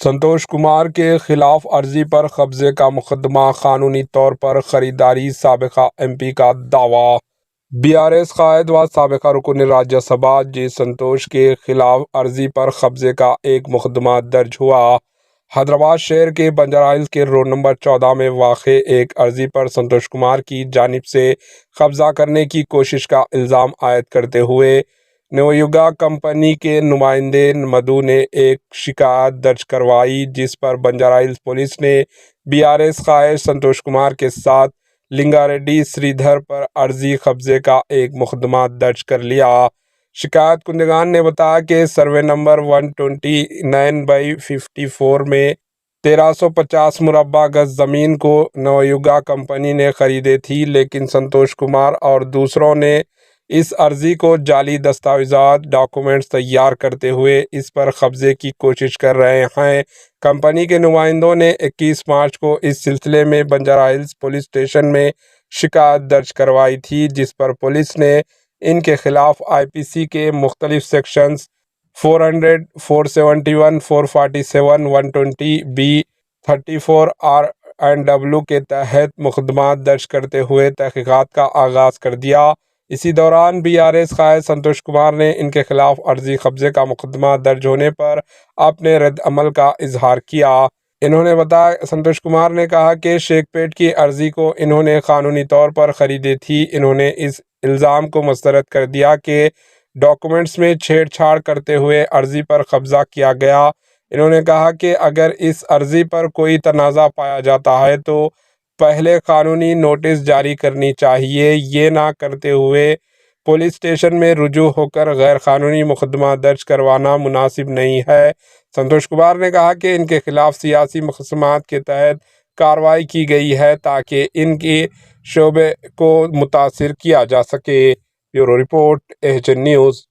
संतोष कुमार के खिलाफ अर्जी पर कब्जे का मुकदमा, कानूनी तौर पर खरीदारी। साबिका एमपी का दावा। बीआरएस कायद व साबिका रुकन राज्यसभा जी संतोष के खिलाफ अर्जी पर कब्जे का एक मुकदमा दर्ज हुआ। हैदराबाद शहर के बंजारा हिल्स के रोड नंबर 14 में वाक़ एक अर्जी पर संतोष कुमार की जानिब से कब्जा करने की कोशिश का इल्ज़ाम आयद करते हुए नवयुगा कंपनी के नुमाइंदे मधु ने एक शिकायत दर्ज करवाई, जिस पर बंजारा हिल्स पुलिस ने बीआरएस कायद संतोष कुमार के साथ लिंगारेड्डी श्रीधर पर अर्जी कब्जे का एक मुकदमा दर्ज कर लिया। शिकायत कुंदगान ने बताया कि सर्वे नंबर 129/54 में 1350 मुरब्बा गज ज़मीन को नवयुगा कंपनी ने खरीदे थी, लेकिन संतोष कुमार और दूसरों ने इस अर्जी को जाली दस्तावेज़ात डॉक्यूमेंट्स तैयार करते हुए इस पर कब्जे की कोशिश कर रहे हैं। कंपनी के नुमाइंदों ने 21 मार्च को इस सिलसिले में बंजारा हिल्स पुलिस स्टेशन में शिकायत दर्ज करवाई थी, जिस पर पुलिस ने इनके खिलाफ आईपीसी के मुख्तलिफ सेक्शंस 400, 471, 447, 120, B, 34 R&W के तहत मुकदमा दर्ज करते हुए तहकीकात का आगाज़ कर दिया। इसी दौरान बीआरएस कायद संतोष कुमार ने इनके खिलाफ अर्जी कब्जे का मुकदमा दर्ज होने पर अपने रद्द अमल का इजहार किया। इन्होंने बताया, संतोष कुमार ने कहा कि शेखपेट की अर्जी को इन्होंने कानूनी तौर पर खरीदी थी। इन्होंने इस इल्ज़ाम को मुस्तरद कर दिया कि डॉक्यूमेंट्स में छेड़छाड़ करते हुए अर्जी पर कब्जा किया गया। इन्होंने कहा कि अगर इस अर्जी पर कोई तनाज़ा पाया जाता है तो पहले कानूनी नोटिस जारी करनी चाहिए। ये ना करते हुए पुलिस स्टेशन में रुजू होकर गैर कानूनी मुकदमा दर्ज करवाना मुनासिब नहीं है। संतोष कुमार ने कहा कि इनके खिलाफ सियासी मुकदमात के तहत कार्रवाई की गई है ताकि इनके शोबे को मुतासिर किया जा सके। Bureau report, HN news.